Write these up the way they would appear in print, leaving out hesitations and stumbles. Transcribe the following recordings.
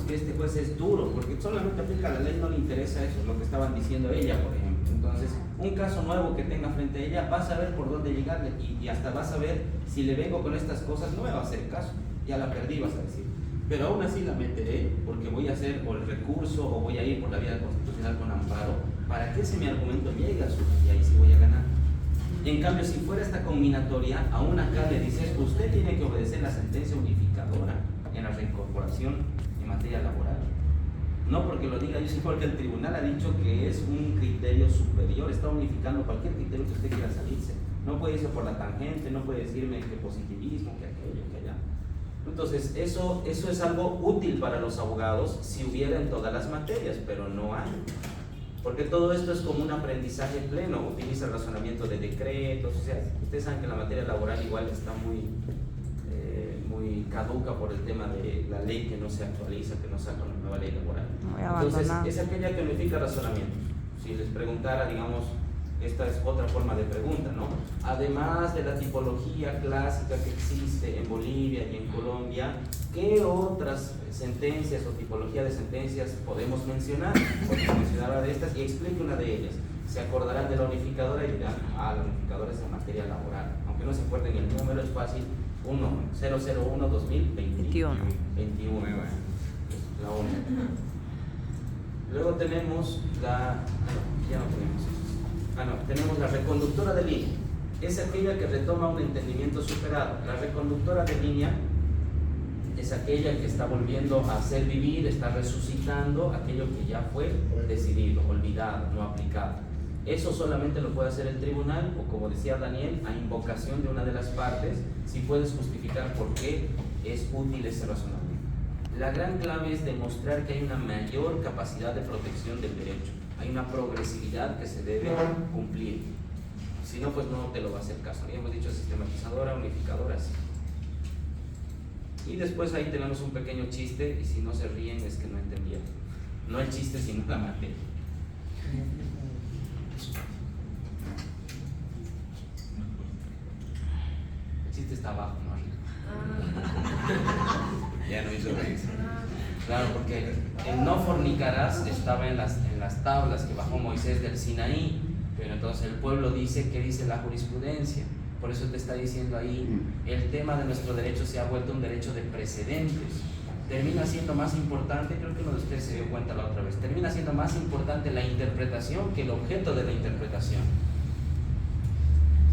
que este juez es duro, porque solamente aplica la ley, no le interesa eso, lo que estaban diciendo ella, por ejemplo. Entonces, un caso nuevo que tenga frente a ella, vas a ver por dónde llegarle y hasta vas a ver si le vengo con estas cosas, no me va a hacer caso, ya la perdí, vas a decir. Pero aún así la meteré porque voy a hacer o el recurso o voy a ir por la vía constitucional con amparo para que ese mi argumento llegue a su y ahí sí voy a ganar. En cambio, si fuera esta combinatoria, aún acá le dices, usted tiene que obedecer la sentencia unificadora en la reincorporación en materia laboral. No porque lo diga yo, sino porque el tribunal ha dicho que es un criterio superior, está unificando cualquier criterio que usted quiera salirse. No puede irse por la tangente, no puede decirme que positivismo, que aquello, que allá. Entonces, eso es algo útil para los abogados si hubiera en todas las materias, pero no hay. Porque todo esto es como un aprendizaje pleno, utiliza el razonamiento de decretos, o sea, ustedes saben que la materia laboral igual está muy caduca por el tema de la ley que no se actualiza, que no saca una nueva ley laboral. Entonces, es aquella que unifica razonamientos. Si les preguntara, digamos, esta es otra forma de pregunta, ¿no? Además de la tipología clásica que existe en Bolivia y en Colombia, ¿qué otras sentencias o tipología de sentencias podemos mencionar? Podemos mencionar de estas y explique una de ellas. Se acordarán de la unificadora y dirán, la unificadora es en materia laboral. Aunque no se acuerden el número, es fácil. 1001-2021. La 1. Luego tenemos ya no tenemos eso. Tenemos la reconductora de línea. Es aquella que retoma un entendimiento superado. La reconductora de línea es aquella que está volviendo a hacer vivir, está resucitando aquello que ya fue decidido, olvidado, no aplicado. Eso solamente lo puede hacer el tribunal, o como decía Daniel, a invocación de una de las partes, si puedes justificar por qué es útil ese razonamiento. La gran clave es demostrar que hay una mayor capacidad de protección del derecho, hay una progresividad que se debe cumplir. Si no, pues no te lo va a hacer caso. Habíamos dicho sistematizadora, unificadora, sí. Y después ahí tenemos un pequeño chiste, y si no se ríen es que no entendieron. No el chiste, sino la materia. El chiste está abajo, ¿no? Ya no hizo reír. Claro, porque el no fornicarás estaba en las tablas que bajó Moisés del Sinaí, pero entonces el pueblo dice, ¿qué dice la jurisprudencia? Por eso te está diciendo ahí, el tema de nuestro derecho se ha vuelto un derecho de precedentes. Termina siendo más importante, creo que uno de ustedes se dio cuenta la otra vez, termina siendo más importante la interpretación que el objeto de la interpretación.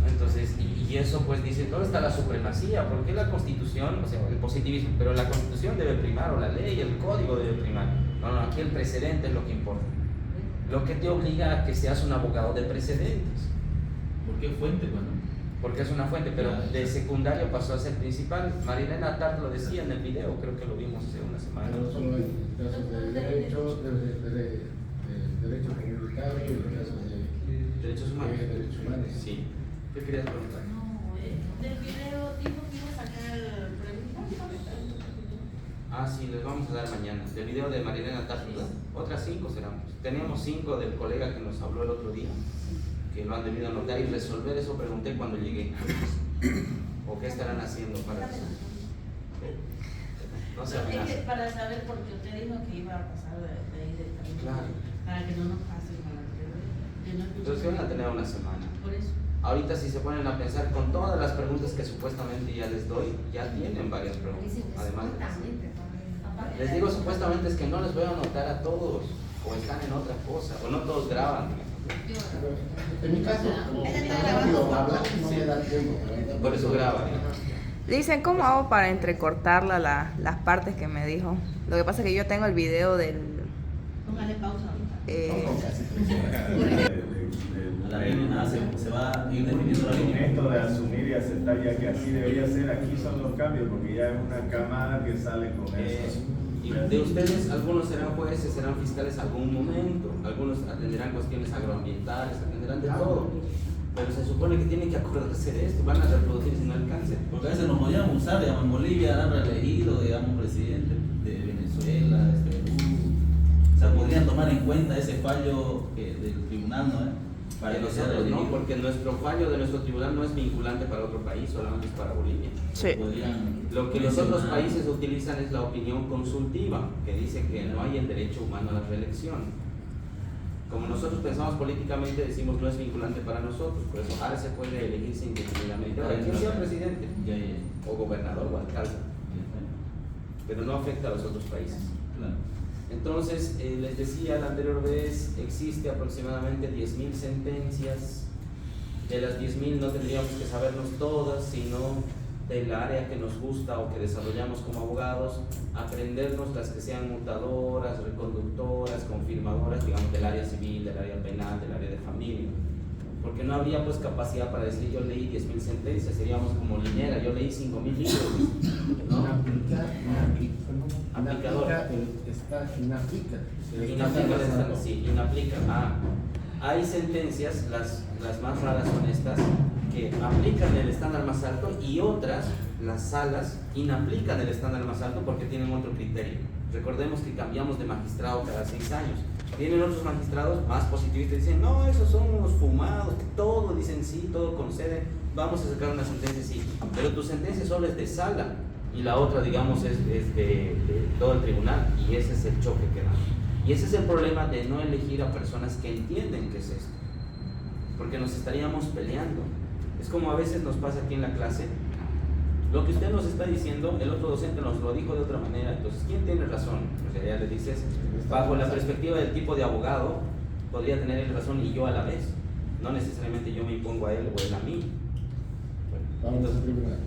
Entonces, y eso pues dice, ¿dónde está la supremacía? ¿Por qué la Constitución, o sea, el positivismo, pero la Constitución debe primar, o la ley, el código debe primar? No, aquí el precedente es lo que importa. Lo que te obliga a que seas un abogado de precedentes. ¿Por qué fuente, bueno? Porque es una fuente, pero de secundario pasó a ser principal. Marilena Tart lo decía en el video, creo que lo vimos hace una semana. No solo en casos de derecho comunitario y en casos de derechos humanos. Derechos humanos. Sí. ¿Qué querías preguntar? No, del video dijo que iba a sacar preguntas. Sí, les vamos a dar mañana. Del video de Marilena Tart, otras 5 serán. Teníamos 5 del colega que nos habló el otro día, que lo han debido anotar y resolver. Eso pregunté cuando llegué. ¿O qué estarán haciendo para eso? No sé. Para saber, porque usted dijo que iba a pasar de ahí del camino. Claro. Para que no nos pase mal. Entonces van a tener una semana. Por eso. Ahorita si se ponen a pensar con todas las preguntas que supuestamente ya les doy, ya tienen varias preguntas. Además de las... Les digo supuestamente es que no les voy a anotar a todos, o están en otra cosa, o no todos graban. En mi caso, como hablar, no me da tiempo. Por eso graban. Dicen, ¿cómo hago para entrecortarla las partes que me dijo? Lo que pasa es que yo tengo el video del... Póngale pausa ahorita. La línea se va a ir definiendo la línea. Esto de asumir y aceptar ya que así debería ser, aquí son los cambios, porque ya es una camada que sale con eso. Y de ustedes, algunos serán jueces, serán fiscales algún momento, algunos atenderán cuestiones agroambientales, atenderán de todo. Pero se supone que tienen que acordarse de esto, van a reproducir si no alcancen. Porque a veces nos podíamos usar, digamos, en Bolivia han reelegido, digamos, presidente de Venezuela, de Perú. O sea, podrían tomar en cuenta ese fallo del tribunal, ¿no? Para de que sea nosotros, ¿no? reelegido. Porque nuestro fallo de nuestro tribunal no es vinculante para otro país, solamente es para Bolivia. Sí. Podrían Lo que los otros mencionar- países utilizan es la opinión consultiva, que dice que no hay el derecho humano a la reelección. Como nosotros pensamos políticamente, decimos no es vinculante para nosotros, por eso ahora se puede elegirse indefinidamente. Ahora, ¿quién sea presidente? Ya, ya, O gobernador o alcalde, ya. pero no afecta a los otros países. Claro. Entonces, les decía la anterior vez, existe aproximadamente 10.000 sentencias. De las 10.000 no tendríamos que sabernos todas, sino del área que nos gusta o que desarrollamos como abogados, aprendernos las que sean mutadoras, reconductoras, confirmadoras, digamos, del área civil, del área penal, del área de familia. Porque no habría pues capacidad para decir yo leí 10.000 sentencias, seríamos como Linera, yo leí 5.000 libros, ¿no? Aplicador. Inaplica. Sí, inaplica. Hay sentencias, las más raras son estas, que aplican el estándar más alto y otras, las salas, inaplican el estándar más alto porque tienen otro criterio. Recordemos que cambiamos de magistrado cada 6 años. Tienen otros magistrados más positivistas y dicen, no, esos son unos fumados, que todo dicen sí, todo conceden, vamos a sacar una sentencia sí. Pero tu sentencia solo es de sala y la otra, digamos, es de todo el tribunal, y ese es el choque que da. Y ese es el problema de no elegir a personas que entienden qué es esto, porque nos estaríamos peleando. Es como a veces nos pasa aquí en la clase, lo que usted nos está diciendo, el otro docente nos lo dijo de otra manera, entonces, ¿quién tiene razón? O sea, ya le dices, bajo la perspectiva del tipo de abogado, podría tener él razón y yo a la vez. No necesariamente yo me impongo a él o él a mí. Vamos al tribunal.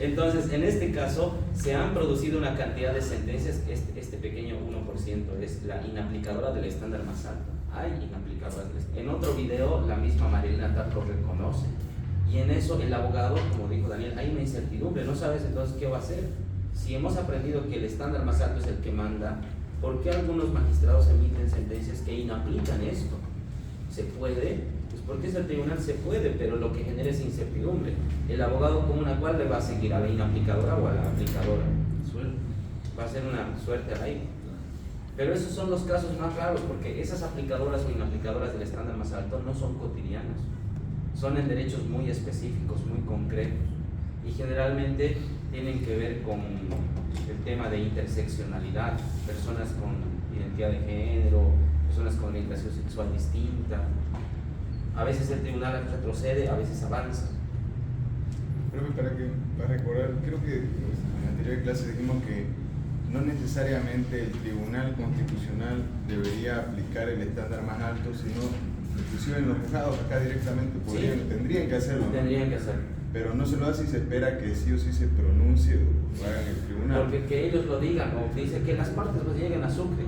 Entonces, en este caso, se han producido una cantidad de sentencias, este pequeño 1% es la inaplicadora del estándar más alto. Hay inaplicadoras del estándar. En otro video, la misma Marilena Tat lo reconoce. Y en eso, el abogado, como dijo Daniel, hay una incertidumbre, no sabes entonces qué va a hacer. Si hemos aprendido que el estándar más alto es el que manda, ¿por qué algunos magistrados emiten sentencias que inaplican esto? ¿Se puede? Pues porque es el tribunal, se puede, pero lo que genera es incertidumbre. El abogado común, ¿a cuál le va a seguir? ¿A la inaplicadora o a la aplicadora? Va a ser una suerte al aire. Pero esos son los casos más raros, porque esas aplicadoras o inaplicadoras del estándar más alto no son cotidianas. Son en derechos muy específicos, muy concretos. Y generalmente tienen que ver con el tema de interseccionalidad, personas con identidad de género, personas con orientación sexual distinta. A veces el tribunal retrocede, a veces avanza. Profe, para recordar, creo que en la anterior clase dijimos que no necesariamente el Tribunal Constitucional debería aplicar el estándar más alto, sino inclusive en los juzgados acá directamente tendrían que hacerlo, ¿no? Tendrían que hacerlo. Pero no se lo hace y se espera que sí o sí se pronuncie o haga en el tribunal. Porque que ellos lo digan, o que dice que las partes pues lleguen a Sucre,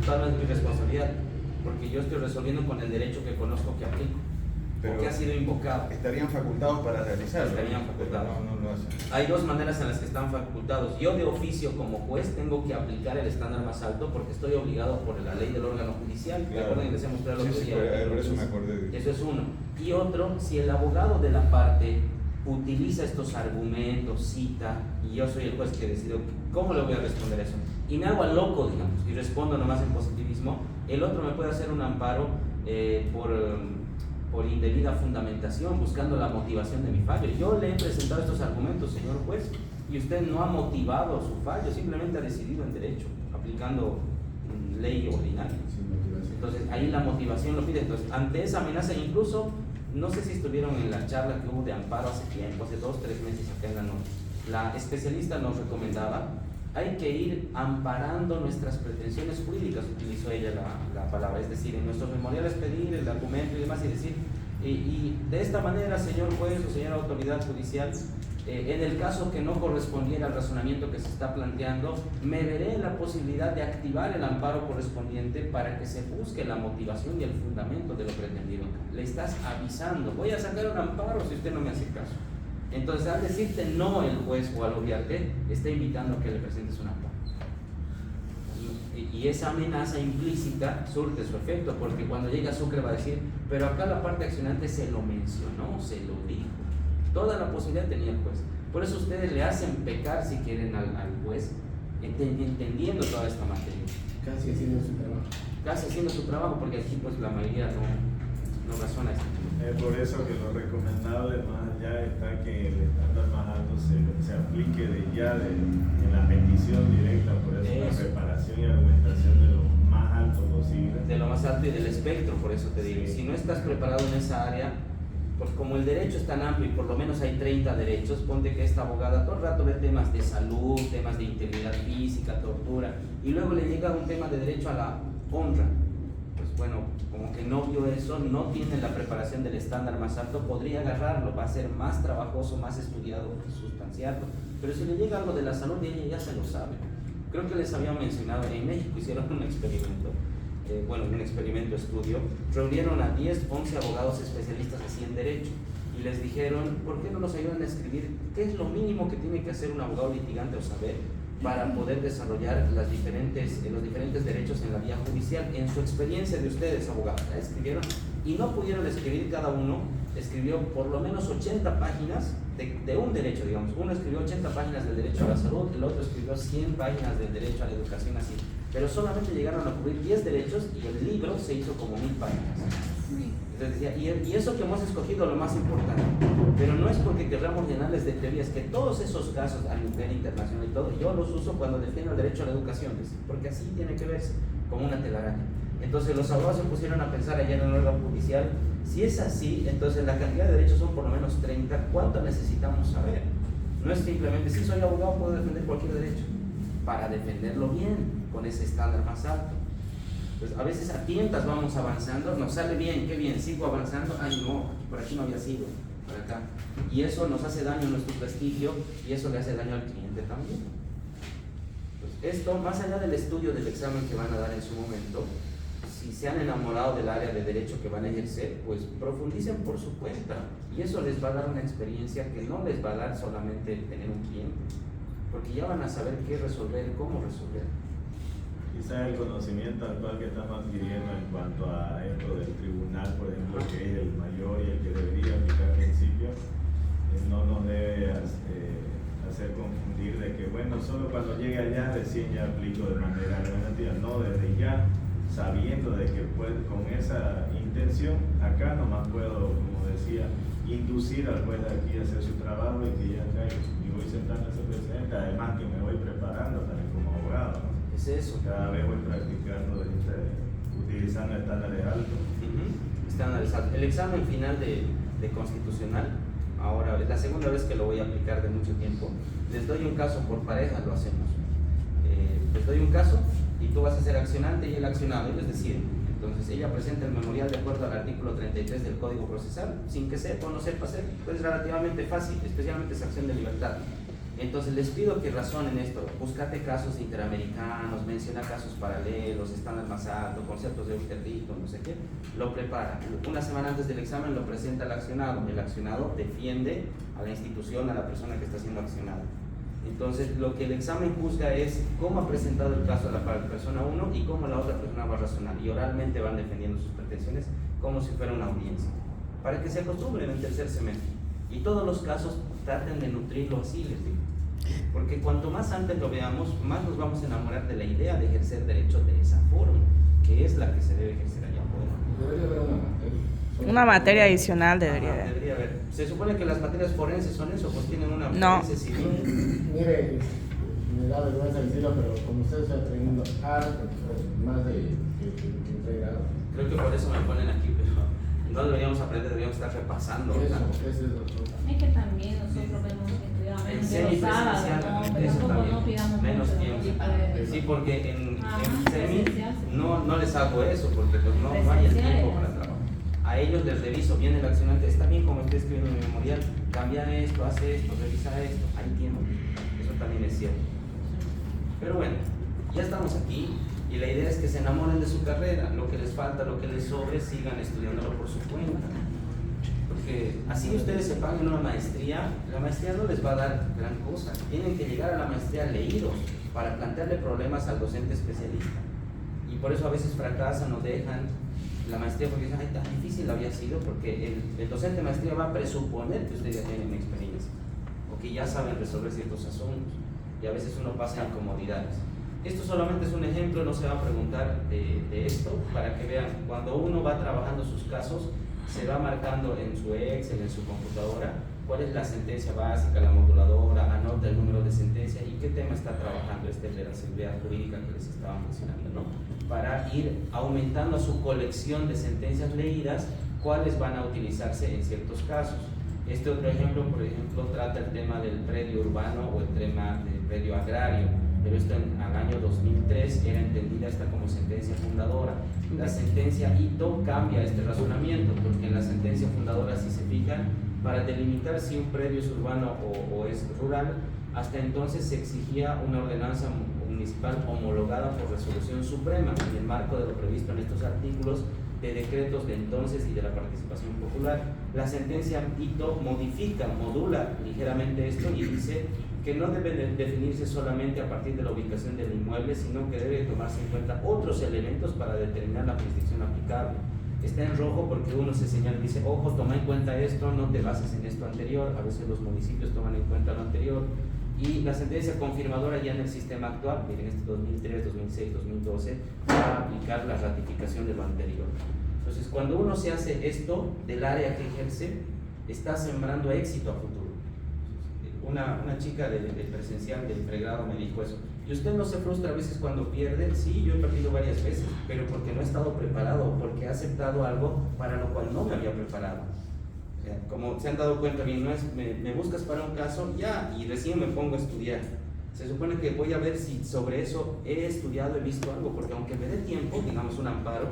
tal vez es mi responsabilidad, porque yo estoy resolviendo con el derecho que conozco que aplico, Pero porque ha sido invocado. estarían facultados para realizarlo. Estarían facultados. Pero no lo hacen. Hay dos maneras en las que están facultados. Yo de oficio como juez tengo que aplicar el estándar más alto porque estoy obligado por la ley del órgano judicial. Claro. Recuerden que les he mostrado el otro Sí, día. por eso me acordé de Eso es uno. Y otro, si el abogado de la parte utiliza estos argumentos, cita, y yo soy el juez que decido cómo le voy a responder eso, y me hago al loco, digamos, y respondo nomás en positivismo, el otro me puede hacer un amparo por indebida fundamentación, buscando la motivación de mi fallo. Yo le he presentado estos argumentos, señor juez, y usted no ha motivado su fallo, simplemente ha decidido en derecho, aplicando ley ordinaria. Sin motivación. Entonces ahí la motivación lo pide. Entonces, ante esa amenaza, incluso, no sé si estuvieron en la charla que hubo de amparo hace tiempo, hace 2 o 3 meses acá en la noche, la especialista nos recomendaba, hay que ir amparando nuestras pretensiones jurídicas, utilizó ella la palabra, es decir, en nuestros memoriales pedir el argumento y demás, y decir, y de esta manera, señor juez o señora autoridad judicial, en el caso que no correspondiera al razonamiento que se está planteando, me veré en la posibilidad de activar el amparo correspondiente para que se busque la motivación y el fundamento de lo pretendido. Le estás avisando, voy a sacar un amparo si usted no me hace caso. Entonces, al decirte no el juez o al obviarte, está invitando a que le presentes un amparo. Y esa amenaza implícita surte su efecto, porque cuando llega a Sucre va a decir, pero acá la parte accionante se lo mencionó, se lo dijo. Toda la posibilidad tenía el juez. Por eso ustedes le hacen pecar, si quieren, al juez, entendiendo toda esta materia. Casi haciendo su trabajo. Casi haciendo su trabajo, porque aquí pues la mayoría no razona esto. Es por eso que lo recomendable más allá está que el estándar más alto se aplique de ya en la petición directa, por eso la preparación y argumentación de lo más alto posible. De lo más alto y del espectro, por eso te digo. Sí. Si no estás preparado en esa área, pues como el derecho es tan amplio y por lo menos hay 30 derechos, ponte que esta abogada todo el rato ve temas de salud, temas de integridad física, tortura, y luego le llega un tema de derecho a la honra. Pues bueno, como que no vio eso, no tiene la preparación del estándar más alto, podría agarrarlo, va a ser más trabajoso, más estudiado, sustanciarlo. Pero si le llega algo de la salud, ella ya se lo sabe. Creo que les había mencionado, en México hicieron un experimento, un experimento estudio, reunieron a 10, 11 abogados especialistas así en derecho y les dijeron, ¿por qué no nos ayudan a escribir qué es lo mínimo que tiene que hacer un abogado litigante o saber para poder desarrollar los diferentes derechos en la vía judicial? En su experiencia de ustedes, abogados, la escribieron y no pudieron escribir, cada uno escribió por lo menos 80 páginas de un derecho, digamos. Uno escribió 80 páginas del derecho a la salud, el otro escribió 100 páginas del derecho a la educación, así. Pero solamente llegaron a cubrir 10 derechos y el libro se hizo como 1000 páginas. Entonces decía, y eso que hemos escogido lo más importante, pero no es porque queramos llenarles de teorías, que todos esos casos a nivel internacional y todo, yo los uso cuando defiendo el derecho a la educación, porque así tiene que verse, como una telaraña. Entonces los abogados se pusieron a pensar allá en el órgano judicial, si es así, entonces la cantidad de derechos son por lo menos 30, ¿cuánto necesitamos saber? No es simplemente, si soy abogado puedo defender cualquier derecho, para defenderlo bien, con ese estándar más alto. Pues a veces a tientas vamos avanzando, nos sale bien, qué bien, sigo avanzando, ay no, por aquí no había sido, por acá. Y eso nos hace daño a nuestro prestigio y eso le hace daño al cliente también. Pues esto, más allá del estudio del examen que van a dar en su momento, si se han enamorado del área de derecho que van a ejercer, pues profundicen por su cuenta. Y eso les va a dar una experiencia que no les va a dar solamente tener un cliente, porque ya van a saber qué resolver, cómo resolver. Quizás el conocimiento actual que estamos adquiriendo en cuanto a esto del tribunal, por ejemplo, que es el mayor y el que debería aplicar al principio, no nos debe hacer confundir de que, bueno, solo cuando llegue allá recién ya aplico de manera argumentativa. No, desde ya, sabiendo de que con esa intención, acá nomás puedo, como decía, inducir al juez de aquí a hacer su trabajo y que ya acá y voy sentando ese precedente, además que me voy preparando también como abogado, ¿no? Es eso. Cada vez voy practicando, utilizando estándares altos. Estándares altos. El examen final de constitucional, ahora es la segunda vez que lo voy a aplicar de mucho tiempo. Les doy un caso por pareja, lo hacemos. Les doy un caso y tú vas a ser accionante y el accionado, ellos deciden. Entonces ella presenta el memorial de acuerdo al artículo 33 del Código Procesal, sin que sepa o no sepa hacer, pues es relativamente fácil, especialmente esa acción de libertad. Entonces les pido que razonen esto, búscate casos interamericanos, menciona casos paralelos, estándar más alto, conceptos de ulterdicto, no sé qué, lo prepara. Una semana antes del examen lo presenta el accionado defiende a la institución, a la persona que está siendo accionada. Entonces lo que el examen juzga es cómo ha presentado el caso a la persona 1 y cómo la otra persona va a razonar, y oralmente van defendiendo sus pretensiones como si fuera una audiencia, para que se acostumbren en el tercer semestre. Y todos los casos traten de nutrirlo así, les digo. Porque cuanto más antes lo veamos, más nos vamos a enamorar de la idea de ejercer derecho de esa forma, que es la que se debe ejercer allá afuera. Debería haber una materia. Una materia adicional debería haber. Debería haber. Se supone que las materias forenses son eso, pues tienen una No. forense civil. Mire, me da vergüenza decirlo, pero como usted está teniendo más de 3 grados. Creo que por eso me ponen aquí, pero no deberíamos aprender, deberíamos estar repasando. Eso ¿verdad? es otro. Es que también nosotros vemos que estudiamos En menos los sábados, semipresencial, ¿no? Pero eso tampoco también, no pidamos menos mucho tiempo. tiempo de- Sí, porque en semi presencial, sí. no les hago eso, porque pues no hay el Presencial, tiempo para sí. trabajar. A ellos les reviso, viene el accionante, está bien como estoy escribiendo mi memorial, cambia esto, hace esto, revisa esto, hay tiempo. Eso también es cierto. Pero bueno, ya estamos aquí y la idea es que se enamoren de su carrera, lo que les falta, lo que les sobre, sigan estudiándolo por su cuenta. Porque así ustedes se paguen una maestría, la maestría no les va a dar gran cosa. Tienen que llegar a la maestría leídos para plantearle problemas al docente especialista. Y por eso a veces fracasan o dejan la maestría porque dicen, ay, tan difícil había sido, porque el docente de maestría va a presuponer que ustedes ya tienen experiencia o que ya saben resolver ciertos asuntos, y a veces uno pasa incomodidades. Esto solamente es un ejemplo, no se va a preguntar de esto, para que vean, cuando uno va trabajando sus casos, se va marcando en su Excel, en su computadora, cuál es la sentencia básica, la moduladora, anota el número de sentencia y qué tema está trabajando de la seguridad jurídica que les estaba mencionando, ¿no? Para ir aumentando su colección de sentencias leídas, cuáles van a utilizarse en ciertos casos. Este otro ejemplo, por ejemplo, trata el tema del predio urbano o el tema del predio agrario, pero esto al año 2003 era entendida esta como sentencia fundadora. La sentencia Ito cambia este razonamiento, porque en la sentencia fundadora, si se fijan, para delimitar si un predio es urbano o es rural, hasta entonces se exigía una ordenanza municipal homologada por resolución suprema en el marco de lo previsto en estos artículos de decretos de entonces y de la participación popular. La sentencia Ito modula ligeramente esto y dice que no debe definirse solamente a partir de la ubicación del inmueble, sino que debe tomarse en cuenta otros elementos para determinar la jurisdicción aplicable. Está en rojo porque uno se señala y dice, ojo, toma en cuenta esto, no te bases en esto anterior. A veces los municipios toman en cuenta lo anterior. Y la sentencia confirmadora ya en el sistema actual, miren, este 2003, 2006, 2012, va a aplicar la ratificación de lo anterior. Entonces, cuando uno se hace esto del área que ejerce, está sembrando éxito a futuro. Una chica del presencial, del pregrado, me dijo eso. ¿Y usted no se frustra a veces cuando pierde? Sí, yo he perdido varias veces, pero porque no he estado preparado, porque he aceptado algo para lo cual no me había preparado. O sea, como se han dado cuenta bien, no es me buscas para un caso, ya, y recién me pongo a estudiar. Se supone que voy a ver si sobre eso he estudiado, he visto algo, porque aunque me dé tiempo, digamos un amparo,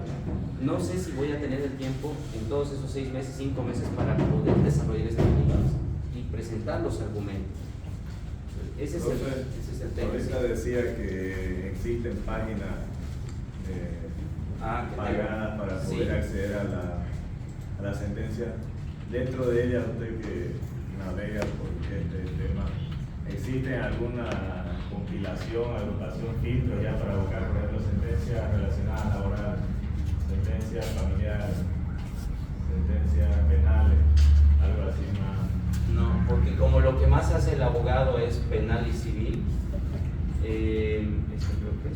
no sé si voy a tener el tiempo en todos esos 6 meses, 5 meses para poder desarrollar estas actividades y presentar los argumentos. Ese es el tema. Ahorita decía que existen páginas pagadas para poder acceder a la sentencia. Dentro de ellas, usted que navega por este tema, ¿existe alguna compilación, agrupación, filtro ya para buscar, por ejemplo, sentencias relacionadas a laboral, sentencias familiares, sentencias penales, algo así más? No, porque como lo que más hace el abogado es penal y civil, eso creo que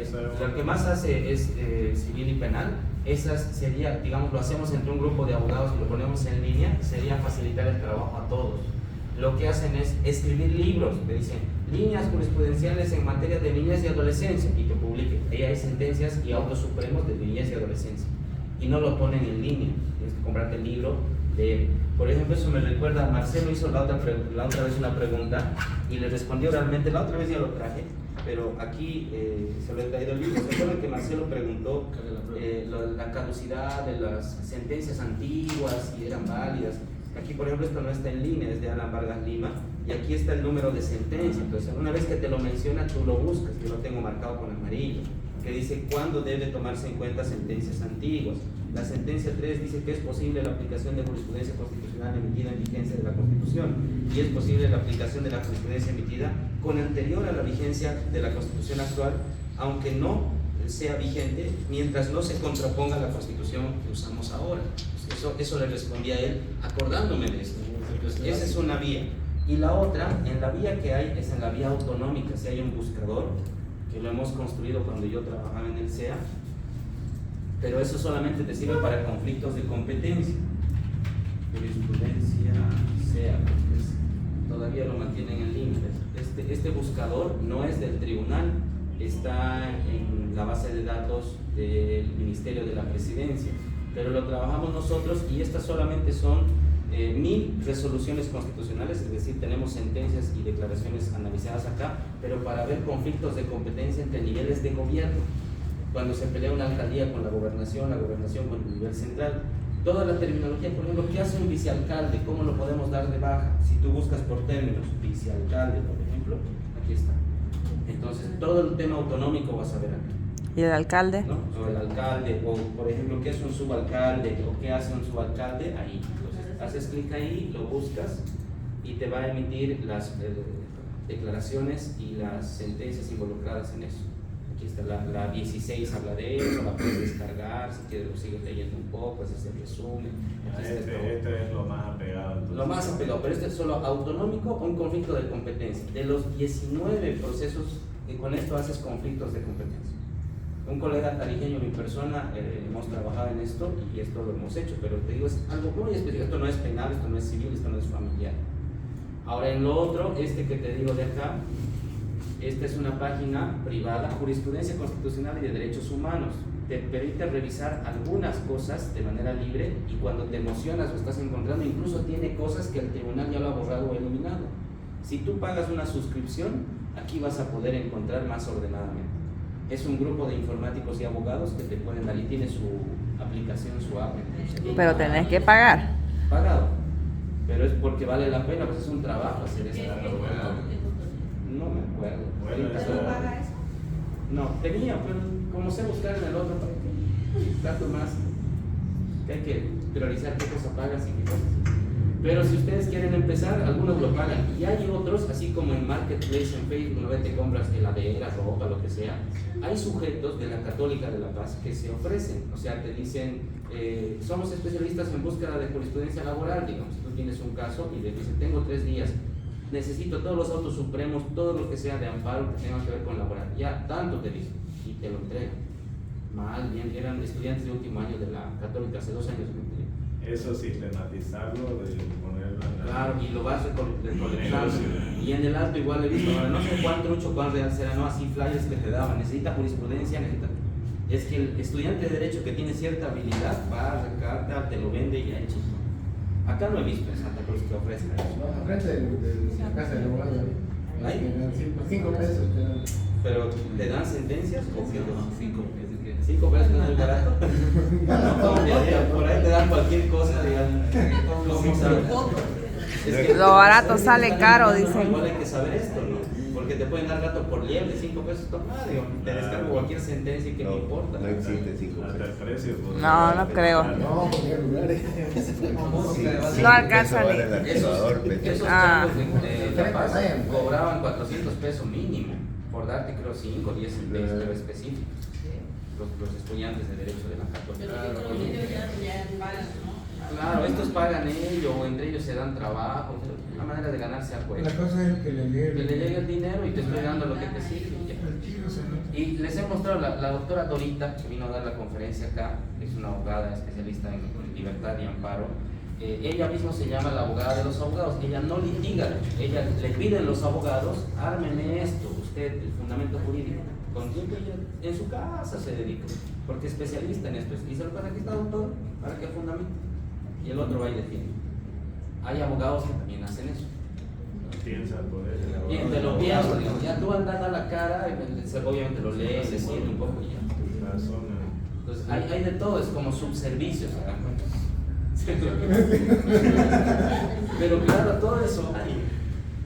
es, no. Lo que más hace es civil y penal. Esas sería, digamos, lo hacemos entre un grupo de abogados y lo ponemos en línea, sería facilitar el trabajo a todos. Lo que hacen es escribir libros, te dicen líneas jurisprudenciales en materia de niñez y adolescencia, y te publiquen. Ahí hay sentencias y autos supremos de niñez y adolescencia, y no lo ponen en línea, tienes que comprarte el libro, leer. Por ejemplo, eso me recuerda, Marcelo hizo la otra vez una pregunta y le respondió oralmente, la otra vez ya lo traje, pero aquí se lo he traído el libro. ¿Se acuerdan que Marcelo preguntó la caducidad de las sentencias antiguas, si eran válidas? Aquí, por ejemplo, esto no está en línea, es de Alan Vargas Lima, y aquí está el número de sentencia. Entonces, una vez que te lo menciona, tú lo buscas. Yo lo tengo marcado con amarillo, que dice cuándo debe tomarse en cuenta sentencias antiguas. La sentencia 3 dice que es posible la aplicación de jurisprudencia constitucional emitida en vigencia de la Constitución, y es posible la aplicación de la jurisprudencia emitida con anterior a la vigencia de la Constitución actual, aunque no sea vigente, mientras no se contraponga a la Constitución que usamos ahora. Eso le respondí a él acordándome de esto. Entonces, esa es una vía. Y la otra, en la vía que hay, es en la vía autonómica. Si hay un buscador, que lo hemos construido cuando yo trabajaba en el CEA, pero eso solamente te sirve para conflictos de competencia. Jurisprudencia CEA, todavía lo mantienen en línea. Este buscador no es del tribunal, está en la base de datos del Ministerio de la Presidencia, pero lo trabajamos nosotros, y estas solamente son 1000 resoluciones constitucionales, es decir, tenemos sentencias y declaraciones analizadas acá, pero para ver conflictos de competencia entre niveles de gobierno, cuando se pelea una alcaldía con la gobernación con el nivel central, toda la terminología, por ejemplo, ¿qué hace un vicealcalde? ¿Cómo lo podemos dar de baja? Si tú buscas por términos, vicealcalde, por ejemplo, aquí está. Entonces, todo el tema autonómico vas a ver aquí. ¿Y el alcalde? ¿No? O el alcalde, o por ejemplo, ¿qué es un subalcalde? ¿O qué hace un subalcalde? Ahí. Entonces, haces clic ahí, lo buscas y te va a emitir las declaraciones y las sentencias involucradas en eso. Aquí está la 16, habla de eso, la puedes descargar, si quieres lo sigues leyendo un poco, ese es el resumen. Este es lo más apegado. Entonces. Lo más apegado, pero este es solo autonómico o un conflicto de competencia. De los 19 procesos, con esto haces conflictos de competencia. Un colega tarijeño en persona, hemos trabajado en esto y esto lo hemos hecho, pero te digo, es algo muy específico. Esto no es penal, esto no es civil, esto no es familiar. Ahora en lo otro, que te digo de acá, esta es una página privada, Jurisprudencia Constitucional y de Derechos Humanos. Te permite revisar algunas cosas de manera libre y cuando te emocionas o estás encontrando, incluso tiene cosas que el tribunal ya lo ha borrado o eliminado. Si tú pagas una suscripción, aquí vas a poder encontrar más ordenadamente. Es un grupo de informáticos y abogados que te pueden dar y tiene su aplicación, su app. Pero tenés que pagar. Pagado. Pero es porque vale la pena, pues es un trabajo hacer eso. No me acuerdo. Bueno, Ahorita eso- solo- paga eso? No, tenía, pero como sé buscar en el otro, ¿para qué? Dato más. Que hay que priorizar qué cosa pagas y qué cosas. Pero si ustedes quieren empezar, algunos lo pagan. Y hay otros, así como en Marketplace, en Facebook, no te compras heladera, ropa, lo que sea. Hay sujetos de la Católica de La Paz que se ofrecen. O sea, te dicen, somos especialistas en búsqueda de jurisprudencia laboral. Digamos, tú tienes un caso y le dices, tengo 3 días. Necesito todos los autos supremos, todo lo que sea de amparo que tenga que ver con laboral. Ya, tanto te dicen. Y te lo entregan. Mal, bien, eran estudiantes de último año de la Católica, hace 2 años. Eso sistematizarlo, de ponerlo en la... Claro, y lo vas recolectando. Y en el alto igual he visto, ahora no sé cuán trucho, cuán real será, no, así flyers que te daban, necesita jurisprudencia, necesita... Es que el estudiante de Derecho que tiene cierta habilidad va, recarta, te lo vende y ya hecho. Acá no he visto en Santa Cruz que ofrezca eso. No, frente de la casa del abogado. ¿Ahí? 5 pesos te dan. Pero, ¿te dan sentencias o qué? No, 5 pesos. 5 pesos no es muy barato. No, ya, por ahí te dan cualquier cosa, digamos. ¿Cómo sabes? Es que- Lo barato sale caro, dicen. Igual hay que saber esto, ¿no? Porque te pueden dar rato por liebre, 5 pesos, toma, digo, te descargo cualquier sentencia y que me importa. No existe 5 Hasta el pesos. precio. pues, No, no creo. No, porque hay lugares. No alcanza Eso ni- vale el archivador, Pepe. Esos Ah. changos de La Paz cobraban 400 pesos mínimo por darte creo 5 o 10 sentencias, pero específicos. Los estudiantes de Derecho de la Pero Católica. que con ellos ya pagan, ¿no? Claro, estos pagan ellos o entre ellos se dan trabajo, una manera de ganarse a cuenta. La cosa es que le llegue. Que le llegue el dinero y te estoy dando lo que te sirve. y ya. El tiro se nota. Y les he mostrado la doctora Dorita, que vino a dar la conferencia acá, es una abogada especialista en libertad y amparo. Ella misma se llama la abogada de los abogados. Ella no litiga, ella le piden los abogados, ármenme esto, usted, el fundamento jurídico. Con tiempo ella en su casa se dedica, porque es especialista en esto. Y se lo para que está doctor, para que fundamente. Y el otro va y defiende. Hay abogados que también hacen eso. Piensa el poder. el abogado. Bien, te lo pienso, digamos, ya tú andas a la cara, obviamente lo lees, le siente un poco y ya. La zona. Entonces, hay de todo, es como subservicios, ¿se dan cuenta? Pero claro, todo eso hay.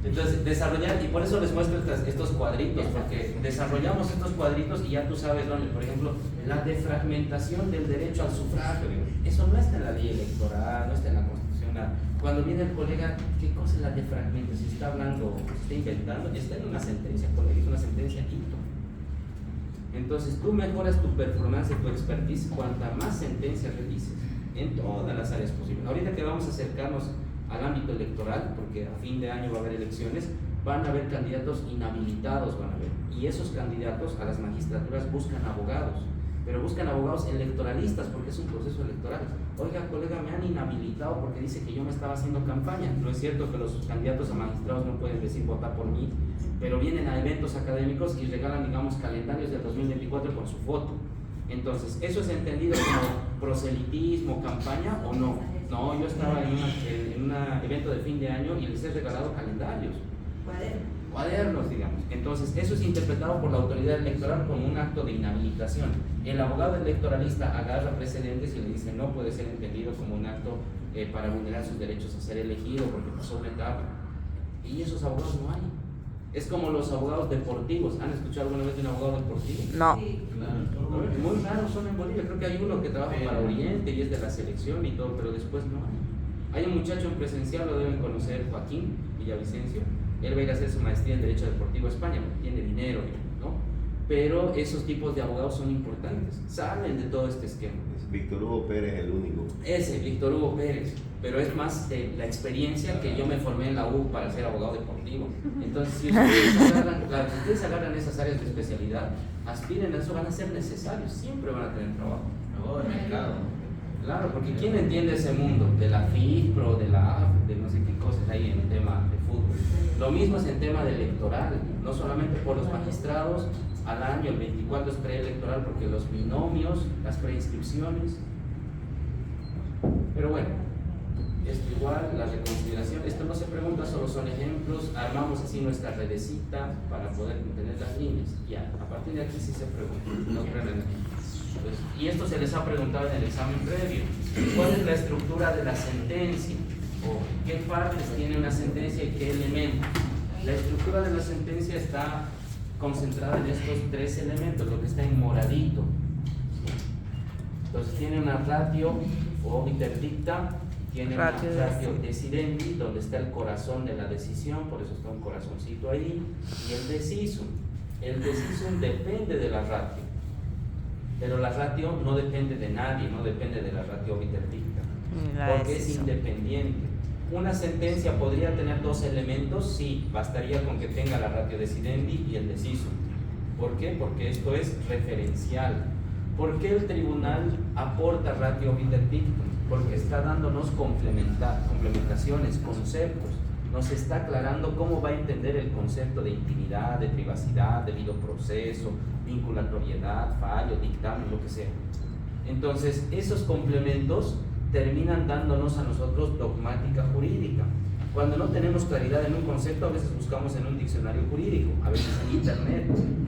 Entonces, desarrollar, y por eso les muestro estos cuadritos, porque desarrollamos estos cuadritos y ya tú sabes dónde, por ejemplo, la defragmentación del derecho al sufragio, eso no está en la ley electoral, no está en la Constitución, nada. Cuando viene el colega, ¿qué cosa es la defragmentación? Si está hablando, si está inventando, está en una sentencia, colega, es una sentencia icto. Entonces, tú mejoras tu performance, tu expertise, cuanta más sentencias revises, en todas las áreas posibles. Ahorita que vamos a acercarnos al ámbito electoral, porque a fin de año va a haber elecciones, van a haber candidatos inhabilitados, van a haber, y esos candidatos a las magistraturas buscan abogados, pero buscan abogados electoralistas porque es un proceso electoral. Oiga, colega, me han inhabilitado porque dice que yo me estaba haciendo campaña. No es cierto que los candidatos a magistrados no pueden decir vota por mí, pero vienen a eventos académicos y regalan, digamos, calendarios del 2024 con su foto. Entonces, ¿eso es entendido como proselitismo, campaña o no? No, yo estaba en un evento de fin de año y les he regalado calendarios, cuadernos, digamos. Entonces, eso es interpretado por la autoridad electoral como un acto de inhabilitación. El abogado electoralista agarra precedentes y le dice no puede ser entendido como un acto para vulnerar sus derechos a ser elegido porque pasó una etapa. Y esos abogados no hay. Es como los abogados deportivos. ¿Han escuchado alguna vez de un abogado deportivo? No. Sí. Muy raros son en Bolivia. Creo que hay uno que trabaja para Oriente y es de la selección y todo, pero después no hay. Hay un muchacho en presencial, lo deben conocer, Joaquín Villavicencio. Él va a ir a hacer su maestría en Derecho Deportivo a España porque tiene dinero, ¿no? pero esos tipos de abogados son importantes, saben de todo este esquema. Víctor Hugo Pérez es el único. Ese, Víctor Hugo Pérez, pero es más la experiencia que yo me formé en la U para ser abogado deportivo. Entonces, si ustedes agarran esas áreas de especialidad, aspiren a eso, van a ser necesarios, siempre van a tener trabajo. Abogado de mercado. Claro, porque ¿quién entiende ese mundo? De la FIFPRO, de la AF, de no sé qué cosas hay en el tema de fútbol. Lo mismo es en tema de electoral, no solamente por los magistrados, al año, el 24 es preelectoral porque los binomios, las preinscripciones. Pero bueno, esto igual, la reconsideración, esto no se pregunta, solo son ejemplos, armamos así nuestra redecita para poder tener las líneas. Ya, a partir de aquí sí se pregunta, no creen. Pues, y esto se les ha preguntado en el examen previo. ¿Cuál es la estructura de la sentencia? ¿O qué partes tiene una sentencia y qué elementos? La estructura de la sentencia está concentrada en estos tres elementos, lo que está en moradito. Entonces tiene una ratio o obiter dicta, tiene una ratio decidendi, donde está el corazón de la decisión, por eso está un corazoncito ahí, y el decisum. El decisum depende de la ratio, pero la ratio no depende de nadie, no depende de la ratio obiter dicta, porque es independiente. Una sentencia podría tener dos elementos, sí, bastaría con que tenga la ratio decidendi y el decisum. ¿Por qué? Porque esto es referencial. ¿Por qué el tribunal aporta ratio obiter dictum? Porque está dándonos complementaciones, conceptos. Nos está aclarando cómo va a entender el concepto de intimidad, de privacidad, debido proceso, vinculatoriedad, fallo, dictamen, lo que sea. Entonces, esos complementos terminan dándonos a nosotros dogmática jurídica. Cuando no tenemos claridad en un concepto, a veces buscamos en un diccionario jurídico, a veces en internet.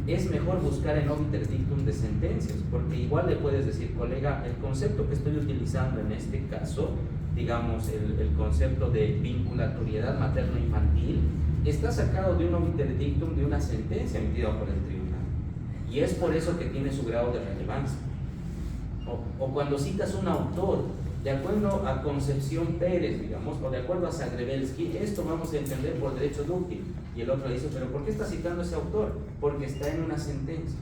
Es mejor buscar en obiter dictum de sentencias, porque igual le puedes decir, colega, el concepto que estoy utilizando en este caso, digamos el concepto de vinculatoriedad materno-infantil, está sacado de un obiter dictum de una sentencia emitida por el tribunal. Y es por eso que tiene su grado de relevancia. O cuando citas un autor, de acuerdo a Concepción Pérez, digamos, o de acuerdo a Zagrebelsky, esto vamos a entender por derecho dúctil. Y el otro dice, ¿pero por qué está citando ese autor? Porque está en una sentencia.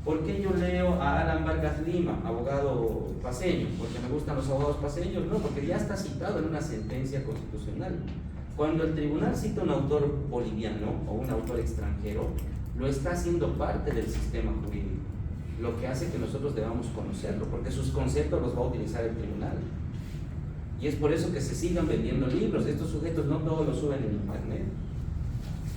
¿Por qué yo leo a Alan Vargas Lima, abogado paceño? ¿Porque me gustan los abogados paceños? No, porque ya está citado en una sentencia constitucional. Cuando el tribunal cita a un autor boliviano o un autor extranjero, lo está haciendo parte del sistema jurídico, lo que hace que nosotros debamos conocerlo, porque sus conceptos los va a utilizar el tribunal. Y es por eso que se sigan vendiendo libros. Estos sujetos no todos los suben en internet.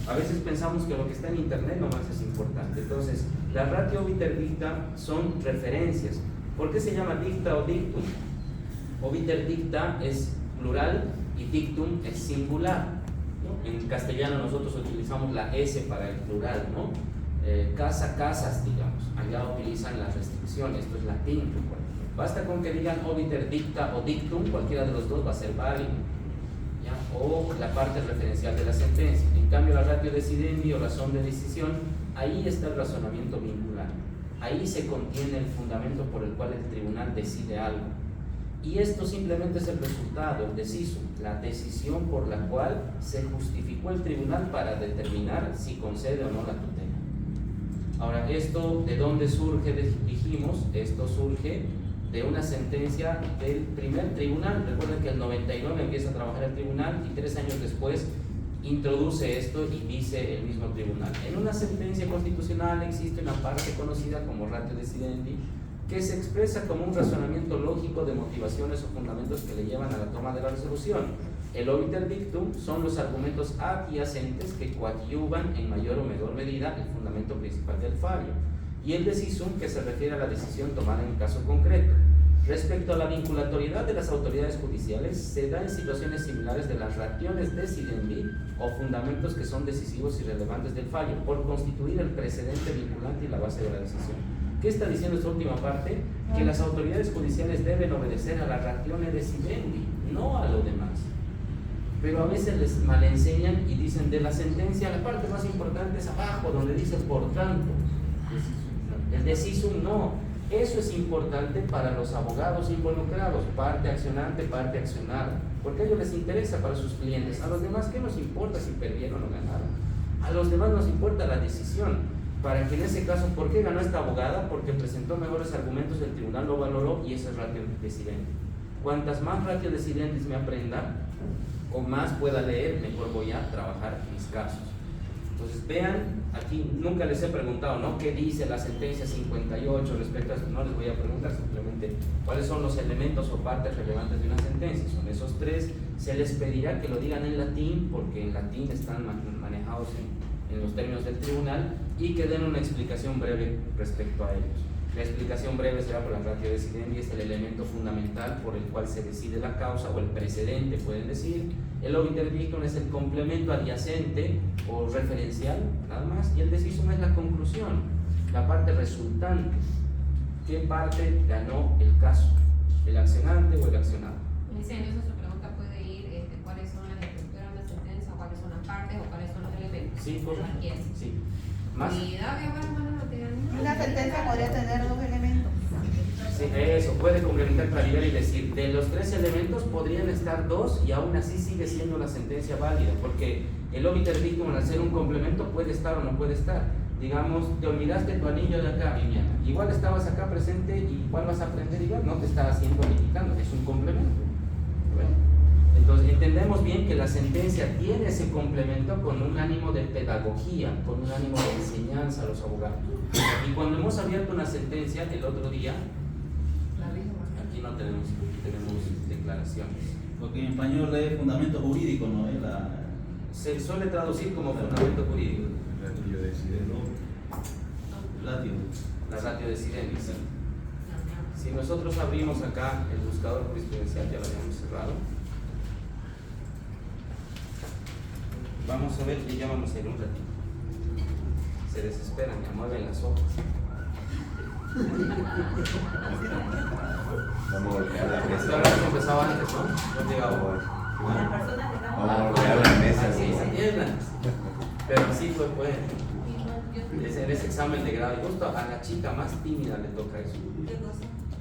A veces pensamos que lo que está en internet nomás es importante. Entonces, la ratio obiter dicta son referencias. ¿Por qué se llama dicta o dictum? Obiter dicta es plural y dictum es singular, ¿no? En castellano nosotros utilizamos la S para el plural, ¿no? Casa, casas, digamos. Allá utilizan las restricciones, esto es latín, recuerden. Basta con que digan obiter dicta o dictum, cualquiera de los dos va a ser válido, ¿ya? O la parte referencial de la sentencia. En cambio, la ratio decidendi o razón de decisión, ahí está el razonamiento vincular. Ahí se contiene el fundamento por el cual el tribunal decide algo. Y esto simplemente es el resultado, el decisum, la decisión por la cual se justificó el tribunal para determinar si concede o no la tutela. Ahora, ¿esto de dónde surge? Dijimos, esto surge de una sentencia del primer tribunal. Recuerden que el 99 empieza a trabajar el tribunal y 3 años después introduce esto y dice el mismo tribunal. En una sentencia constitucional existe una parte conocida como ratio decidendi, que se expresa como un razonamiento lógico de motivaciones o fundamentos que le llevan a la toma de la resolución. El obiter dictum son los argumentos adyacentes que coadyuvan en mayor o menor medida el fundamento principal del fallo. Y el decisum, que se refiere a la decisión tomada en caso concreto. Respecto a la vinculatoriedad de las autoridades judiciales, se da en situaciones similares de las rationes decidendi o fundamentos que son decisivos y relevantes del fallo, por constituir el precedente vinculante y la base de la decisión. ¿Qué está diciendo esta última parte? Que las autoridades judiciales deben obedecer a la ratione decidendi, no a lo demás. Pero a veces les malenseñan y dicen de la sentencia, la parte más importante es abajo, donde dice por tanto. El decisum no. Eso es importante para los abogados involucrados, parte accionante, parte accionada, porque a ellos les interesa para sus clientes. A los demás, ¿qué nos importa si perdieron o ganaron? A los demás nos importa la decisión. para que en ese caso, ¿por qué ganó esta abogada? Porque presentó mejores argumentos, el tribunal lo valoró y eso es ratio decidente. Cuantas más ratio decidentes me aprenda o más pueda leer, mejor voy a trabajar mis casos. Entonces vean, aquí nunca les he preguntado, ¿no? ¿Qué dice la sentencia 58 respecto a eso? No les voy a preguntar, simplemente cuáles son los elementos o partes relevantes de una sentencia. Son esos tres. Se les pedirá que lo digan en latín, porque en latín están manejados en los términos del tribunal, y que den una explicación breve respecto a ellos. La explicación breve será por la ratio decidendi, es el elemento fundamental por el cual se decide la causa, o el precedente, pueden decir. El obiter dictum es el complemento adyacente o referencial, nada más, y el decisum es la conclusión, la parte resultante. ¿Qué parte ganó el caso? ¿El accionante o el accionado? Dicen, eso su pregunta puede ir, ¿cuáles son las estructuras de la sentencia, cuáles son las partes o cuáles son los elementos? Sí, por favor. Sí. Más. Y David, bueno, no tiene ningún- Una sentencia podría tener dos elementos. Sí, eso, puede complementar claridad y decir, de los tres elementos podrían estar dos y aún así sigue siendo una sentencia válida, porque el obiter dictum al ser un complemento puede estar o no puede estar. Digamos, te olvidaste tu anillo de acá, Viviana, igual estabas acá presente y igual vas a aprender igual, no te está haciendo limitando, es un complemento. Bueno, entonces entendemos bien que la sentencia tiene ese complemento con un ánimo de pedagogía, con un ánimo de enseñanza a los abogados. Y cuando hemos abierto una sentencia el otro día, aquí no tenemos, tenemos declaraciones. Porque en español es fundamento jurídico, ¿no? Es la... Se suele traducir como fundamento jurídico. Ratio decidente. Ratio. La ratio decidendi, sí. Si nosotros abrimos acá el buscador jurisprudencial, ya lo habíamos cerrado. Vamos a ver, y ya vamos a ir un ratito. Se desesperan, ya mueven las hojas. Vamos a golpear la Es que mesa. ahora hemos empezado antes, ¿no? No llegaba. Vamos a golpear la mesa. Sí, se entiendan. Pero sí fue bueno. Es en ese examen de grado. Y justo a la chica más tímida le toca eso.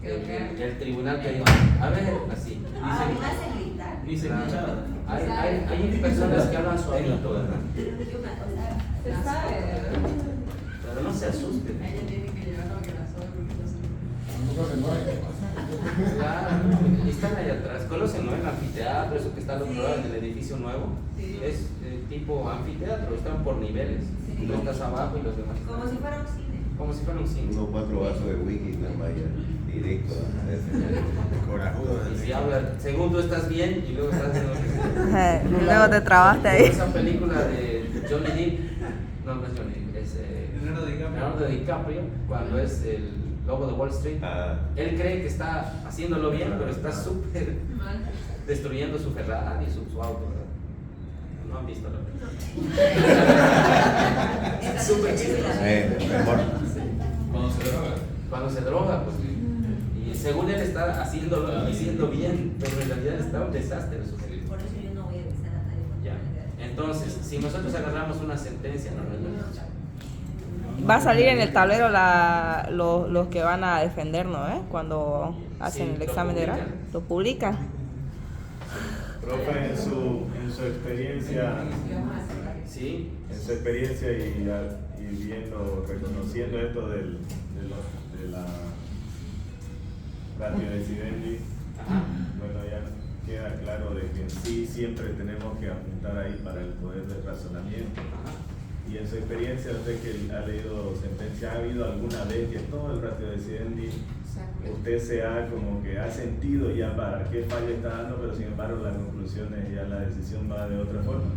El tribunal que dijo, a ver, así. Ni se Claro. escuchaba. Hay personas que hablan suavito, ¿verdad? Se sabe. Pero no se asusten. Ella tiene que llevar lo que la soy porque no sé. Tampoco se mueve. Claro, y están allá atrás. ¿Conocen, no? El anfiteatro, eso que está al otro lado en el edificio nuevo. Sí. Es tipo anfiteatro, están por niveles. Sí. Tú estás abajo y los demás. Como si fuera un cine. Como si fuera un cine. Unos 4 vasos de whisky, la vaya directo a ese. Corajudo. Y si habla, según tú estás bien y luego estás haciendo lo que sea. Luego te trabaste ahí. Esa película de Johnny Depp, no es Johnny Depp, es Leonardo DiCaprio, cuando es el lobo de Wall Street. Ah, Él cree que está haciéndolo bien, pero está súper Mal. destruyendo su Ferrari y su auto, ¿verdad? No han visto la película. Súper chistoso. mejor. Cuando se droga. Cuando se droga, pues, y según él está haciéndolo, diciendo bien, pero en realidad está un desastre su película. Por eso yo no voy a besar a nadie. Ya. Entonces, si nosotros agarramos una sentencia, Va a salir en el tablero los que van a defendernos, ¿eh? Cuando hacen Sí, el lo examen de grado. publican. Lo publican. Profe, en su experiencia, sí, y viendo, reconociendo esto de la ratio decidendi, bueno, ya queda claro de que sí siempre tenemos que apuntar ahí para el poder del razonamiento. Y en su experiencia, usted que ha leído sentencia, ¿ha habido alguna vez que todo el ratio decidendi usted se ha como que ha sentido ya para qué fallo está dando, pero sin embargo las conclusiones ya la decisión va de otra forma?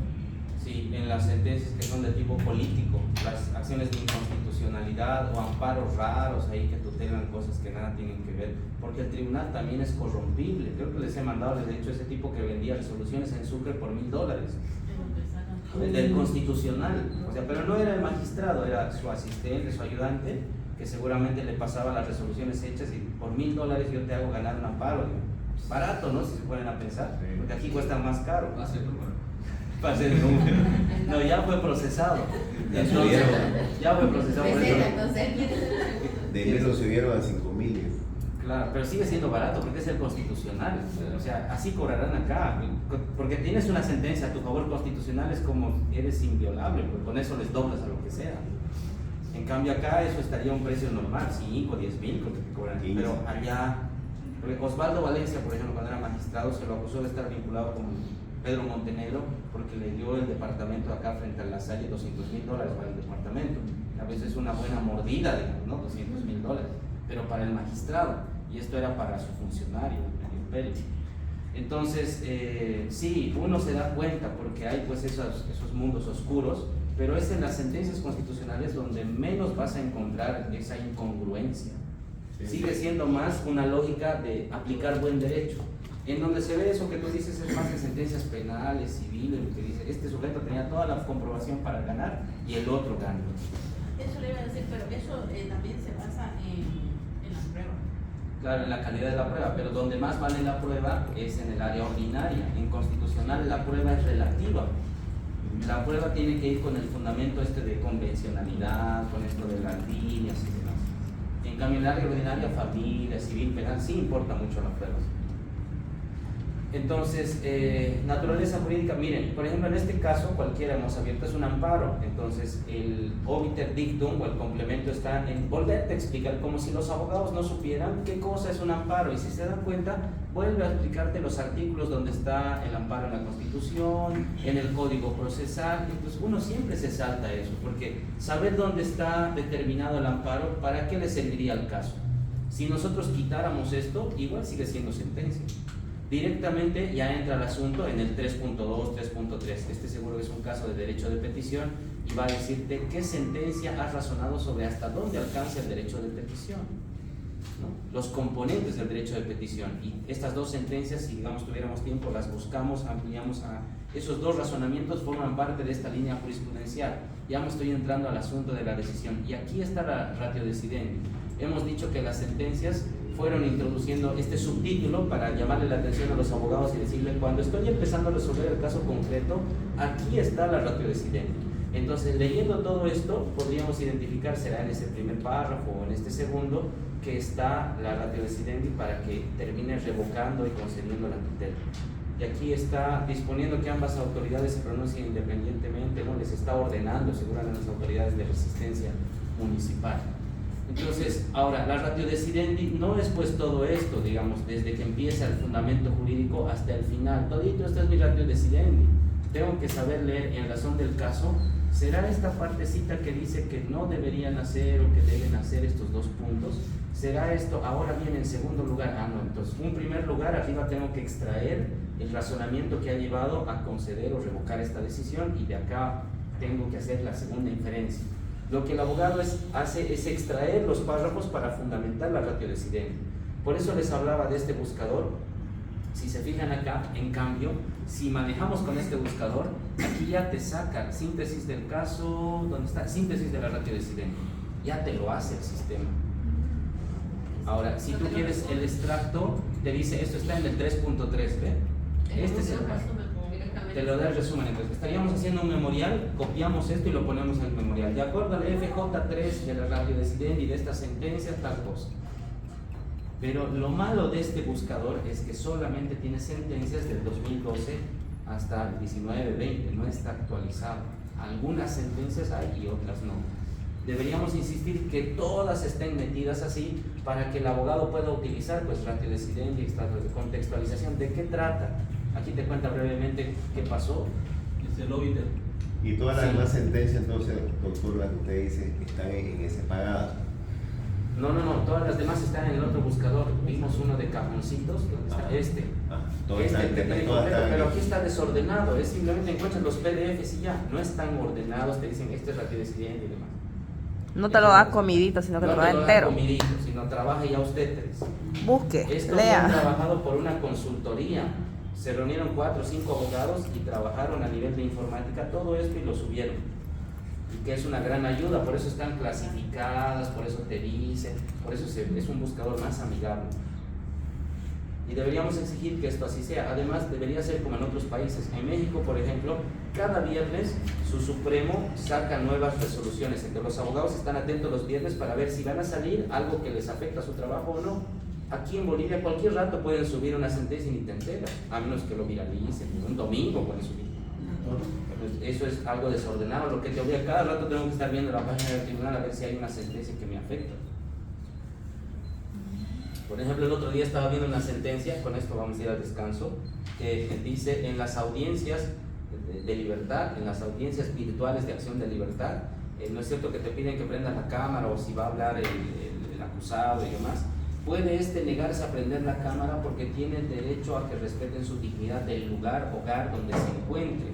sí, en las sentencias que son de tipo político, las acciones de inconstitucionalidad o amparos raros ahí que tutelan cosas que nada tienen que ver, porque el tribunal también es corrompible. Creo que les he mandado, les he dicho, ese tipo que vendía resoluciones en Sucre por $1,000. El del constitucional, o sea, pero no era el magistrado, era su asistente, su ayudante, que seguramente le pasaba las resoluciones hechas y por $1,000 yo te hago ganar un amparo. Barato, ¿no? Si se ponen a pensar, porque aquí cuesta más caro. Pase el número. Pase el número. No, ya fue procesado. Ya Entonces, subieron. ya fue procesado. por eso. De mí lo subieron a 5,000. Claro, pero sigue siendo barato porque es el constitucional. O sea, así cobrarán acá. Porque tienes una sentencia a tu favor constitucional, es como eres inviolable, pues con eso les doblas a lo que sea. En cambio acá eso estaría a un precio normal, 5, 10 mil, creo que te cobran. 15. Pero allá, Osvaldo Valencia, por ejemplo, cuando era magistrado, se lo acusó de estar vinculado con Pedro Montenegro porque le dio el departamento acá frente a La Salle, $200.000 para el departamento. A veces es una buena mordida, digamos, ¿no? $200.000, pero para el magistrado, y esto era para su funcionario, el medio Pérez. Entonces, sí, uno se da cuenta porque hay pues esos mundos oscuros, pero es en las sentencias constitucionales donde menos vas a encontrar esa incongruencia. Sigue siendo más una lógica de aplicar buen derecho. En donde se ve eso que tú dices es más de sentencias penales, civiles, lo que dice, este sujeto tenía toda la comprobación para ganar y el otro gana. Eso le iba a decir, pero eso también se basa en las pruebas. Claro, en la calidad de la prueba, pero donde más vale la prueba es en el área ordinaria. En constitucional la prueba es relativa. La prueba tiene que ir con el fundamento de convencionalidad, con esto de las líneas y demás. En cambio, en el área ordinaria, familia, civil, penal, sí importa mucho las pruebas. Entonces, naturaleza jurídica, miren, por ejemplo, en este caso, cualquiera hemos abierto es un amparo. Entonces, el obiter dictum o el complemento está en volverte a explicar, como si los abogados no supieran qué cosa es un amparo. Y si se dan cuenta, vuelve a explicarte los artículos donde está el amparo en la Constitución, en el Código Procesal. Entonces, uno siempre se salta eso, porque saber dónde está determinado el amparo, ¿para qué le serviría al caso? Si nosotros quitáramos esto, igual sigue siendo sentencia. Directamente ya entra el asunto en el 3.2, 3.3. Este seguro que es un caso de derecho de petición y va a decirte qué sentencia has razonado sobre hasta dónde alcanza el derecho de petición, ¿no? Los componentes del derecho de petición. Y estas dos sentencias, si digamos tuviéramos tiempo, las buscamos, ampliamos a esos dos razonamientos, forman parte de esta línea jurisprudencial. Ya me estoy entrando al asunto de la decisión. Y aquí está la ratio decidendi. Hemos dicho que las sentencias fueron introduciendo este subtítulo para llamarle la atención a los abogados y decirle, cuando estoy empezando a resolver el caso concreto, aquí está la ratio decidendi. Entonces, leyendo todo esto, podríamos identificar, será en ese primer párrafo o en este segundo, que está la ratio decidendi para que termine revocando y concediendo la tutela. Y aquí está disponiendo que ambas autoridades se pronuncien independientemente, ¿no? Les está ordenando, seguramente las autoridades de resistencia municipal. Entonces, ahora, la ratio decidendi no es pues todo esto, digamos, desde que empieza el fundamento jurídico hasta el final. Todito esto es mi ratio decidendi. Tengo que saber leer en razón del caso. ¿Será esta partecita que dice que no deberían hacer o que deben hacer estos dos puntos? ¿Será esto? Ahora viene en segundo lugar. Ah, no, entonces, en primer lugar, arriba tengo que extraer el razonamiento que ha llevado a conceder o revocar esta decisión y de acá tengo que hacer la segunda inferencia. Lo que el abogado hace es extraer los párrafos para fundamentar la ratio decidendi. Por eso les hablaba de este buscador. Si se fijan acá, en cambio, si manejamos con este buscador, aquí ya te saca síntesis del caso, ¿dónde está? Síntesis de la ratio decidendi. Ya te lo hace el sistema. Ahora, si tú quieres el extracto, te dice, esto está en el 3.3, ¿ve? Este es el caso. Te lo da el resumen. Entonces, estaríamos haciendo un memorial, copiamos esto y lo ponemos en el memorial. De acuerdo al FJ3 de la ratio decidendi y de esta sentencia, tal cosa. Pero lo malo de este buscador es que solamente tiene sentencias del 2012 hasta el 19-20, no está actualizado. Algunas sentencias hay y otras no. Deberíamos insistir que todas estén metidas así para que el abogado pueda utilizar pues ratio decidendi, extractos de contextualización. ¿De qué trata? Aquí te cuenta brevemente qué pasó. Es el obiter. Y todas las demás sentencias, entonces, doctor, las que usted dice, están en ese pagado. No, todas las demás están en el otro buscador. Vimos uno de cajoncitos, donde está este. Todo está Este en completo, pero aquí está desordenado. Es simplemente encuentras los PDFs y ya. No están ordenados, te dicen este es ratio decidendi y demás. No te lo da comidito, sino que no te lo da entero. No comidito, sino trabaja ya usted tres. Busque, Esto lea. fue trabajado por una consultoría. Se reunieron 4 o 5 abogados y trabajaron a nivel de informática todo esto y lo subieron. Y que es una gran ayuda, por eso están clasificadas, por eso te dicen, por eso es un buscador más amigable. Y deberíamos exigir que esto así sea. Además, debería ser como en otros países. En México, por ejemplo, cada viernes su Supremo saca nuevas resoluciones. Entonces, los abogados están atentos los viernes para ver si van a salir algo que les afecta a su trabajo o no. Aquí en Bolivia, cualquier rato pueden subir una sentencia y ni te enteras, a menos que lo viralicen. Un domingo pueden subir. Eso es algo desordenado, lo que te obliga, cada rato tengo que estar viendo la página del tribunal a ver si hay una sentencia que me afecta. Por ejemplo, el otro día estaba viendo una sentencia, con esto vamos a ir al descanso, que dice en las audiencias de libertad, en las audiencias virtuales de acción de libertad, no es cierto que te piden que prendas la cámara o si va a hablar el acusado y demás, puede negarse a prender la cámara porque tiene derecho a que respeten su dignidad del hogar donde se encuentre,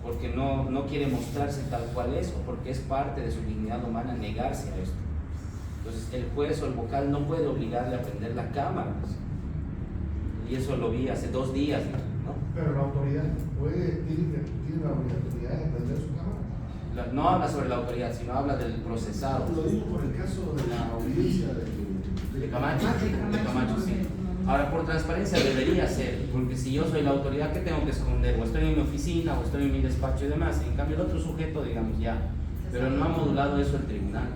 porque no quiere mostrarse tal cual es o porque es parte de su dignidad humana negarse a esto. Entonces el juez o el vocal no puede obligarle a prender la cámara, y eso lo vi hace 2 días, ¿no? Pero la autoridad tiene la obligatoriedad de prender su cámara. No habla sobre la autoridad, sino habla del procesado. Lo digo por el caso de la audiencia de Camacho. De Camacho, sí. Ahora, por transparencia debería ser, porque si yo soy la autoridad, ¿qué tengo que esconder? O estoy en mi oficina, o estoy en mi despacho y demás. En cambio, el otro sujeto, digamos, ya. Pero no ha modulado eso el tribunal.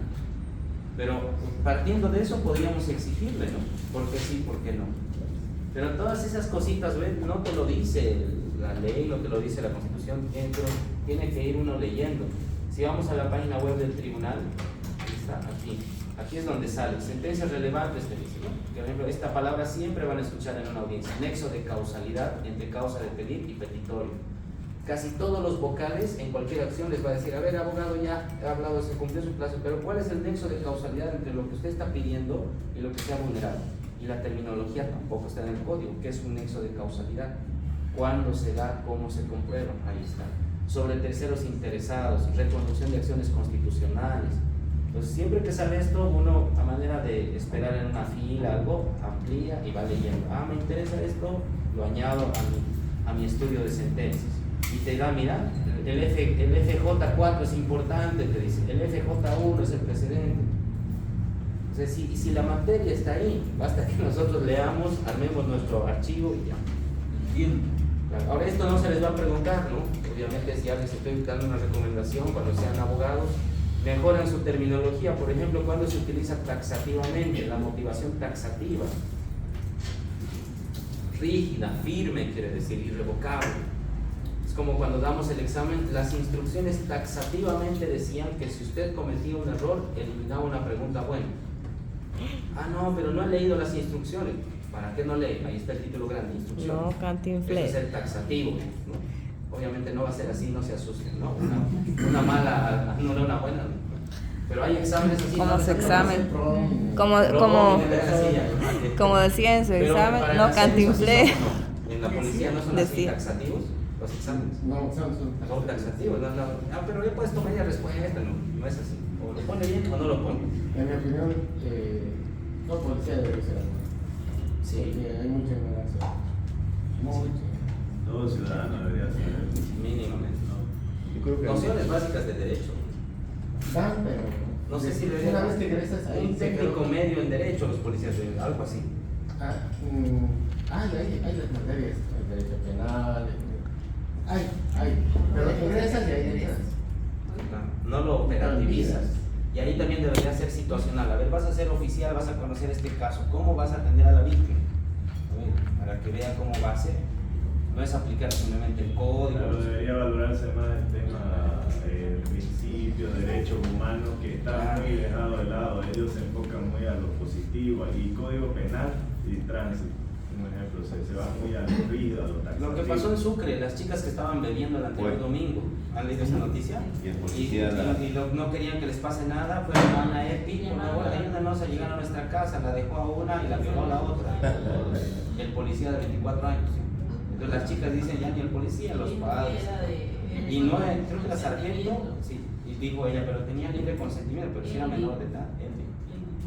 Pero partiendo de eso podríamos exigirle, ¿no? ¿Por qué sí, por qué no? Pero todas esas cositas, ¿ven? No te lo dice la ley, no te lo dice la Constitución, pero tiene que ir uno leyendo. Si vamos a la página web del tribunal, ahí está, aquí es donde sale, sentencias relevantes, te dice, ¿no? Por ejemplo, esta palabra siempre van a escuchar en una audiencia, nexo de causalidad entre causa de pedir y petitorio. Casi todos los vocales en cualquier acción les va a decir, a ver, abogado, ya ha hablado, se cumplió su plazo, pero ¿cuál es el nexo de causalidad entre lo que usted está pidiendo y lo que se ha vulnerado? Y la terminología tampoco está en el código. ¿Qué es un nexo de causalidad? ¿Cuándo se da? ¿Cómo se comprueba? Ahí está. Sobre terceros interesados, reconducción de acciones constitucionales. Entonces, siempre que sale esto, uno, a manera de esperar en una fila, algo, amplía y va leyendo. Ah, me interesa esto, lo añado a mi estudio de sentencias. Y te da, mira, el FJ4 es importante, te dice, el FJ1 es el precedente. O sea, si la materia está ahí, basta que nosotros leamos, armemos nuestro archivo y ya. Bien. Claro. Ahora, esto no se les va a preguntar, ¿no? Obviamente, si les estoy dando una recomendación cuando sean abogados, mejoran su terminología. Por ejemplo, cuando se utiliza taxativamente, la motivación taxativa, rígida, firme, quiere decir, irrevocable. Como cuando damos el examen, las instrucciones taxativamente decían que si usted cometía un error, eliminaba una pregunta buena. Ah, no, pero no he leído las instrucciones. ¿Para qué no lee? Ahí está el título grande, instrucciones. No, cantinflé. Eso es el taxativo, ¿no? Obviamente no va a ser así, no se asusten, ¿no? Una mala, no una buena, ¿no? Pero hay exámenes así. Como su examen. Como decía en su examen, no cantinflé. En la policía no son así taxativos. Los exámenes. No, son taxativos. Pero yo he puesto media respuesta, no es así. O lo pone bien o no lo pone. En mi opinión, no policía debe ser amor. Sí. Porque hay mucha ignorancia. Todo ciudadano debería saber. Mínimamente. Yo creo que nociones básicas de derecho. Dan, pero no sé si una vez que creces ahí. Un técnico medio en derecho, los policías, algo así. Hay las materias, el derecho penal. Pero ingresas y ahí entras. No lo operativizas. Y ahí también debería ser situacional. A ver, vas a ser oficial, vas a conocer este caso. ¿Cómo vas a atender a la víctima? Para que vea cómo va a ser. No es aplicar simplemente el código. Pero debería valorarse más el tema del principio, derechos humanos, que está muy dejado de lado. Ellos se enfocan muy a lo positivo, y código penal y tránsito. Por ejemplo, se va muy a lo rígido, a lo taxativo. Lo que pasó en Sucre, las chicas que estaban bebiendo el anterior domingo, ¿han leído esa noticia? Y no querían que les pase nada, fueron a una EPI, hay una nosa, llegaron a nuestra casa, la dejó a una y la violó a la otra. El policía de 24 años. Entonces las chicas dicen, ya ni el policía, los padres. Y no, creo que la sargento, sí, y dijo ella, pero tenía libre consentimiento, pero si era menor de edad,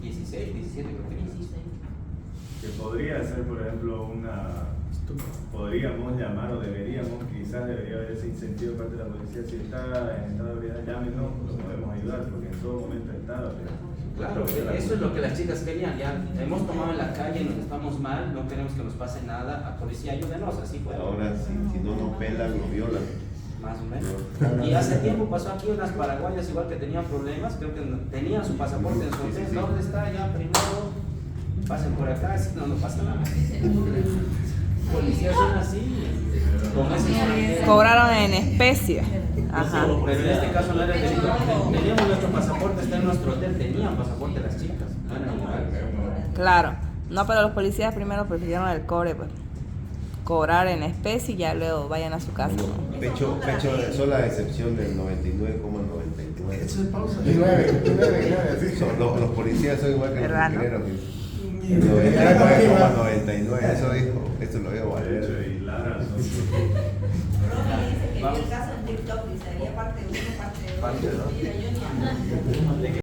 16, 17 creo que era. Que podría ser, por ejemplo, podríamos llamar o quizás debería haber ese incentivo de parte de la policía. Si está en estado de ebriedad, llámenos, lo podemos ayudar, porque en todo momento está. Claro, eso es lo que las chicas querían. Ya hemos tomado en la calle, nos estamos mal, no queremos que nos pase nada. A policía, ayúdenos, así fue. Ahora, si no nos pelan, nos violan. Más o menos. Y hace tiempo pasó aquí unas paraguayas igual que tenían problemas, creo que tenían su pasaporte en su hotel. ¿Dónde está? Ya primero pasen por acá, si no, no pasa nada. policías son así. Con ese extranjero. Cobraron en especie. Ajá. Pero en este caso no era delito. Teníamos nuestro pasaporte, está en nuestro hotel, tenían pasaporte las chicas, no eran ilegales. Claro. No, pero los policías primero prefirieron el cobre, pues. Cobrar en especie y ya luego vayan a su casa. ¿no? Pecho, son la excepción del 99,99. Eso es pausa. 9, sí. Los policías son igual que los ¿Verdad, no? ingenieros. El 99,99. Eso dijo, esto lo dijo Valerio. Y la razón. Romy dice que vio el caso en TikTok y sería parte 1, parte 2. Parte dos. Mira, yo ni